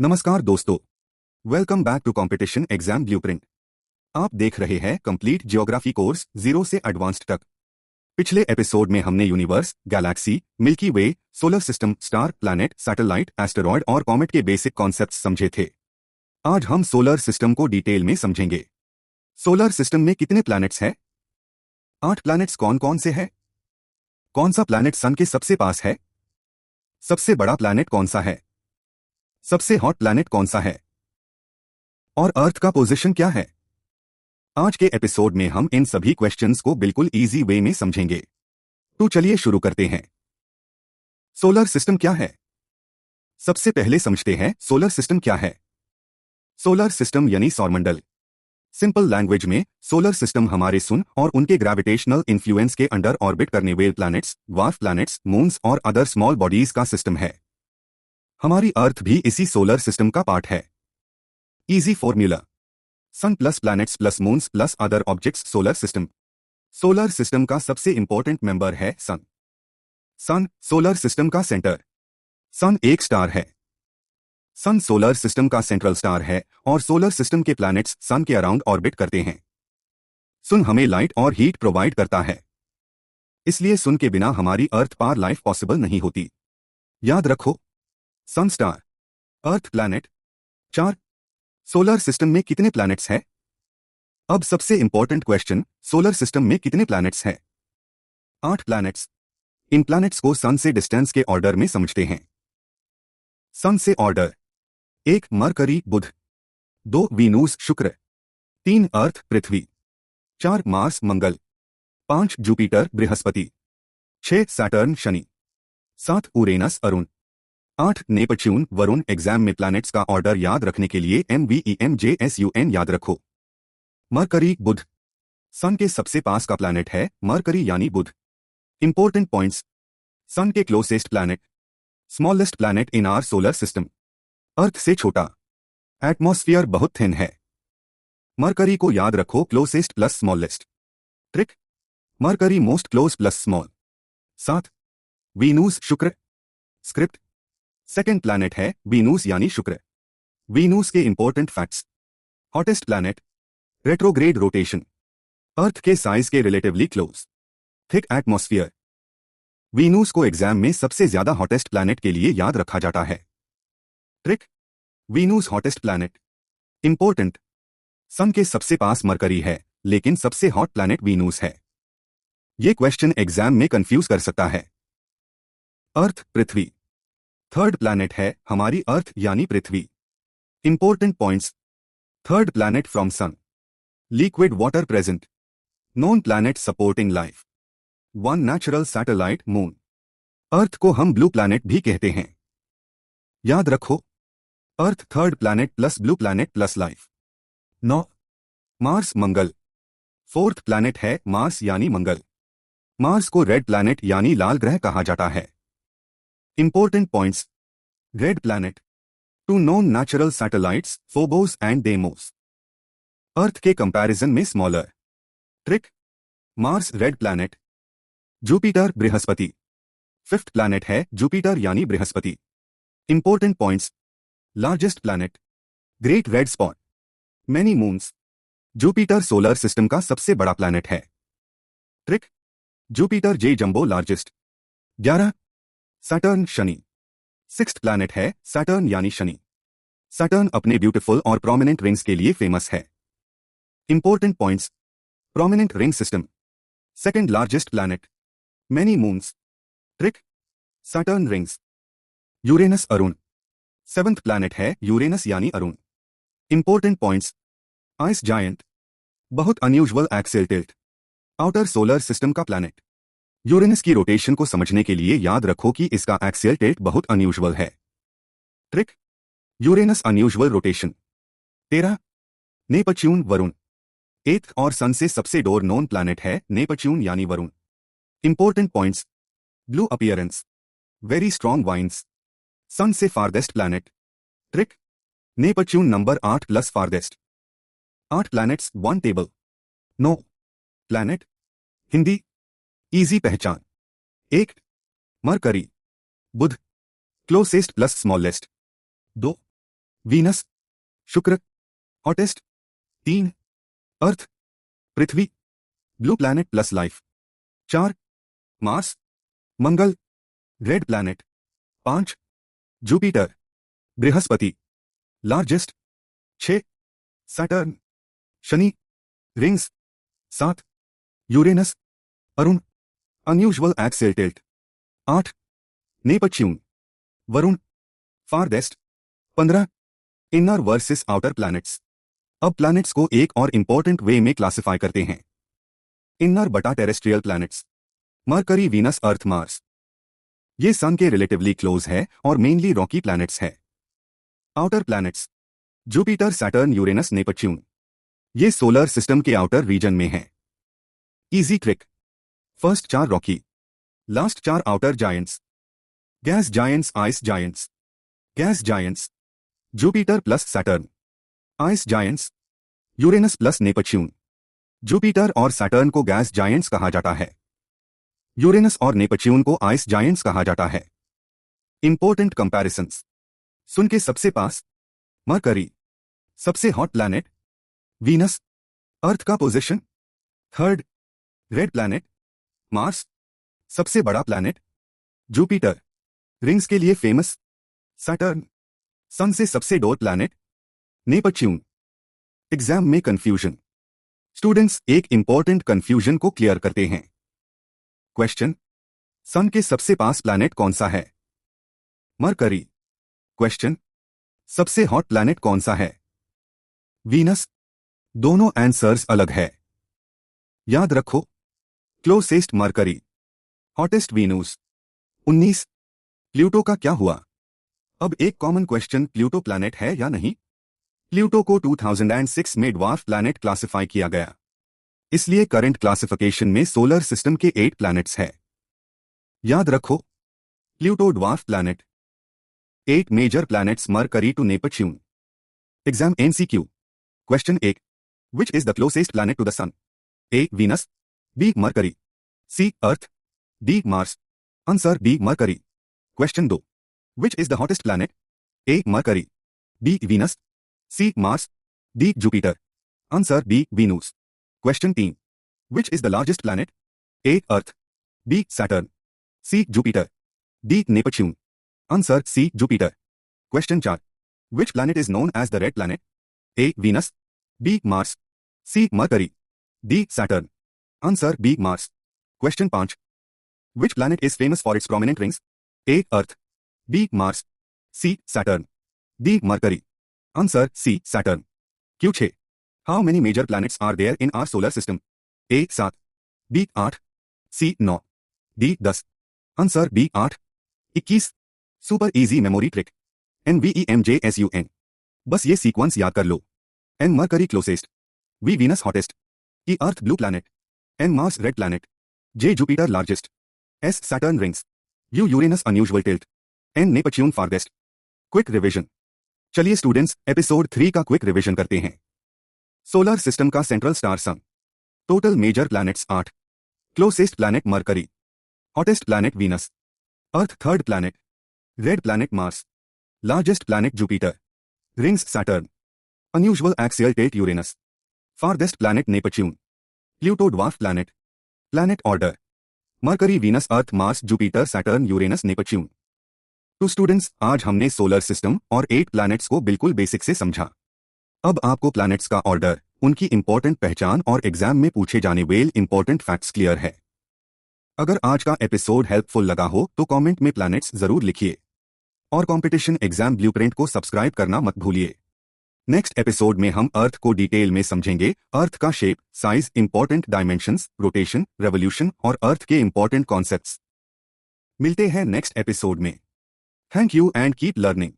नमस्कार दोस्तों, welcome back to competition exam blueprint. आप देख रहे हैं कंप्लीट ज्योग्राफी कोर्स जीरो से एडवांस्ड तक। पिछले एपिसोड में हमने universe, galaxy, Milky Way, solar system, star, planet, satellite, asteroid और कॉमेट के बेसिक कॉन्सेप्ट्स समझे थे। आज हम सोलर सिस्टम को डिटेल में समझेंगे। सोलर सिस्टम में कितने प्लैनेट्स हैं? 8 प्लैनेट्स कौन कौन से हैं? कौन सा प्लैनेट सन के सबसे पास है? सबसे बड़ा प्लैनेट कौन सा है? सबसे हॉट प्लैनेट कौन सा है? और अर्थ का पोजीशन क्या है? आज के एपिसोड में हम इन सभी क्वेश्चंस को बिल्कुल इजी वे में समझेंगे। तो चलिए शुरू करते हैं। सोलर सिस्टम क्या है? सबसे पहले समझते हैं सोलर सिस्टम क्या है। सोलर सिस्टम यानी सौरमंडल। सिंपल लैंग्वेज में सोलर सिस्टम हमारे सन और उनके ग्रेविटेशनल इन्फ्लुएंस के अंडर ऑर्बिट करने वाले प्लैनेट्स, ड्वार्फ प्लैनेट्स, मून्स और अदर स्मॉल बॉडीज का सिस्टम है। हमारी अर्थ भी इसी सोलर सिस्टम का पार्ट है। Easy formula: sun plus planets plus moons plus other objects solar system. Solar system का सबसे इंपॉर्टेंट मेंबर है सन। सन सोलर सिस्टम का सेंटर। सन एक स्टार है। सन सोलर सिस्टम का सेंट्रल स्टार है और सोलर सिस्टम के प्लैनेट्स सन के अराउंड ऑर्बिट करते हैं। सन हमें लाइट और हीट प्रोवाइड करता है, इसलिए सन के बिना हमारी अर्थ पर लाइफ पॉसिबल नहीं होती। याद रखो, सन, स्टार, अर्थ, प्लैनेट। 4। सोलर सिस्टम में कितने प्लैनेट्स हैं? अब सबसे इंपॉर्टेंट क्वेश्चन, सोलर सिस्टम में कितने प्लैनेट्स हैं? 8 प्लैनेट्स। इन प्लैनेट्स को सन से डिस्टेंस के ऑर्डर में समझते हैं। सन से ऑर्डर: 1 मरकरी बुध, 2 वीनूस शुक्र, 3 अर्थ पृथ्वी, 4 मार्स मंगल, 5 जुपिटर बृहस्पति, 6 सैटर्न शनि, 7 उरेनस अरुण, 8 नेपच्यून वरुण। एग्जाम में प्लैनेट्स का ऑर्डर याद रखने के लिए MVEMJSUN याद रखो। मरकरी बुध सन के सबसे पास का प्लैनेट है, मरकरी यानी बुध। इंपॉर्टेंट पॉइंट्स: सन के closest planet, smallest planet in our solar system, Earth से छोटा, एटमॉस्फेयर बहुत थिन है। मरकरी को याद रखो closest plus smallest. Trick: mercury most close plus small. 7 वीनूस शुक्र। स्क्रिप्ट: सेकेंड प्लैनेट है वीनूस यानी शुक्र। वीनूस के important facts: hottest planet, retrograde rotation, Earth के साइज के relatively close, thick atmosphere. Venus को एग्जाम में सबसे ज्यादा हॉटेस्ट प्लैनेट के लिए याद रखा जाता है। Trick: Venus hottest planet. Important: sun के सबसे पास मरकरी है, लेकिन सबसे हॉट प्लैनेट वीनूस है। यह क्वेश्चन एग्जाम में कंफ्यूज कर सकता है। अर्थ पृथ्वी थर्ड प्लैनेट है हमारी अर्थ यानी पृथ्वी। Important points: third planet from sun, liquid water present, known planet supporting life, 1 natural satellite moon. Earth को हम ब्लू प्लैनेट भी कहते हैं। याद रखो, Earth third planet plus blue planet plus life. 9 Mars मंगल फोर्थ प्लैनेट है मार्स यानी मंगल। मार्स को रेड प्लैनेट यानी लाल ग्रह कहा जाता है। Important points: red planet, 2 known natural satellites Phobos and demos, अर्थ के कंपैरिजन में smaller. Trick: Mars red planet, Jupiter बृहस्पति, फिफ्थ प्लैनेट है जुपिटर यानी बृहस्पति। Important points: largest planet, Great Red Spot, many moons. Jupiter solar system का सबसे बड़ा planet है। Trick: Jupiter J jumbo largest. 11 Saturn शनि, सिक्स्थ प्लैनेट है सैटर्न यानी शनि। सैटर्न अपने ब्यूटीफुल और प्रोमिनेंट रिंग्स के लिए फेमस है। Important points: prominent ring system, second largest planet, many moons. Trick: Saturn rings. Uranus अरुण, सेवंथ प्लैनेट है यूरेनस यानी अरुण। इंपॉर्टेंट पॉइंट्स: आइस जायंट, बहुत unusual axial tilt, outer solar system का प्लैनेट। यूरेनस की रोटेशन को समझने के लिए याद रखो कि इसका एक्सियल टिल्ट बहुत अनयूजुअल है। Trick: Uranus unusual rotation. 13 Neptune वरुण, एथ और सन से सबसे डोर नॉन प्लैनेट है नेपच्यून यानी वरुण। Important points: blue appearance, very strong winds, sun से farthest planet. Trick: Neptune number 8 plus farthest. 8 planets 1 table. 9 planet. Hindi easy पहचान: 1 मरकरी, बुध, क्लोजेस्ट प्लस स्मॉलेस्ट, 2 वीनस, शुक्र, हॉटेस्ट 3, अर्थ, पृथ्वी, blue planet plus life 4, Mars, मंगल, red planet 5, Jupiter, बृहस्पति, largest 6, Saturn, शनि, rings 7, Uranus, अरुण, unusual axial tilt 8, Neptune, वरुण, farthest 15, inner versus outer planets. अब प्लैनेट्स को एक और इंपॉर्टेंट वे में क्लासिफाई करते हैं। इनर बटा terrestrial planets, mercury, Venus, Earth, Mars. ये सन के रिलेटिवली क्लोज है और मेनली रॉकी प्लैनेट्स है। Outer planets, Jupiter, Saturn, Uranus, Neptune. ये सोलर सिस्टम के आउटर रीजन में है। Easy trick, first 4 Rocky, last 4 outer giants. Gas giants, ice giants. Gas giants, Jupiter plus Saturn. Ice giants, Uranus plus Neptune. Jupiter और Saturn को gas giants कहा जाता है। Uranus और नेपच्यून को आइस जायंट्स कहा जाता है। इंपॉर्टेंट कंपैरिजंस, सुन के सबसे पास मरकरी, सबसे हॉट प्लैनेट, वीनस, अर्थ का position 3rd, red planet, Mars, सबसे बड़ा प्लैनेट, जुपिटर, रिंग्स के लिए फेमस, सैटर्न, सन से सबसे डोर प्लैनेट, नेपच्यून। एग्जाम में कंफ्यूजन, स्टूडेंट्स एक इंपॉर्टेंट कंफ्यूजन को क्लियर करते हैं। क्वेश्चन, सन के सबसे पास प्लैनेट कौन सा है? मरकरी। क्वेश्चन, सबसे हॉट प्लैनेट कौन सा है? वीनस। दोनों आंसर्स अलग है। याद रखो, closest mercury, hottest Venus. 19, Pluto का क्या हुआ? अब एक कॉमन क्वेश्चन, प्लूटो प्लैनेट है या नहीं? प्लूटो को 2006 में ड्वार्फ प्लैनेट क्लासिफाई किया गया, इसलिए करंट क्लासिफिकेशन में सोलर सिस्टम के 8 प्लैनेट्स है। याद रखो, Pluto dwarf planet, 8 major planets, Mercury to Neptune. Exam MCQ. Question 1, which is the closest planet to the sun? A Venus, B Mercury, C Earth, D Mars. Answer B Mercury. Question 2, which is the hottest planet? A Mercury, B Venus, C Mars, D Jupiter. Answer B Venus. Question 3, which is the largest planet? A Earth, B Saturn, C Jupiter, D Neptune. Answer C Jupiter. Question 4, which planet is known as the red planet? A Venus, B Mars, C Mercury, D Saturn. Answer B Mars. Question 5, which planet is famous for its prominent rings? A Earth, B Mars, C Saturn, D Mercury. Answer C Saturn. Q6, how many major planets are there in our solar system? A 7, B 8, C 9, D 10। Answer B 8। 21, super easy memory trick, NVEMJSUN। बस ये sequence याद कर लो। N Mercury closest, V Venus hottest, E Earth blue planet, N Mars red planet, J Jupiter largest, S Saturn rings, U Uranus unusual tilt, N Neptune farthest. Quick revision. चलिए students, episode 3 का quick revision करते हैं। Solar system का central star sun, total major planets 8, closest planet mercury, hottest planet Venus, Earth 3rd planet, red planet Mars, largest planet Jupiter, rings Saturn, unusual axial tilt Uranus, farthest planet Neptune, Pluto dwarf planet. Planet order, Mercury, Venus, Earth, Mars, Jupiter, Saturn, Uranus, Neptune. तो students, आज हमने solar system और 8 planets को बिल्कुल basic से समझा। अब आपको प्लैनेट्स का ऑर्डर, उनकी इंपॉर्टेंट पहचान और एग्जाम में पूछे जाने वाले इंपॉर्टेंट फैक्ट्स क्लियर है। अगर आज का एपिसोड हेल्पफुल लगा हो तो कमेंट में प्लैनेट्स जरूर लिखिए और कंपटीशन एग्जाम ब्लूप्रिंट को सब्सक्राइब करना मत भूलिए। नेक्स्ट एपिसोड में हम अर्थ को डिटेल में समझेंगे, अर्थ का shape, size, important dimensions, rotation, revolution और अर्थ के इंपॉर्टेंट कॉन्सेप्ट्स। मिलते हैं नेक्स्ट एपिसोड में। Thank you and keep learning.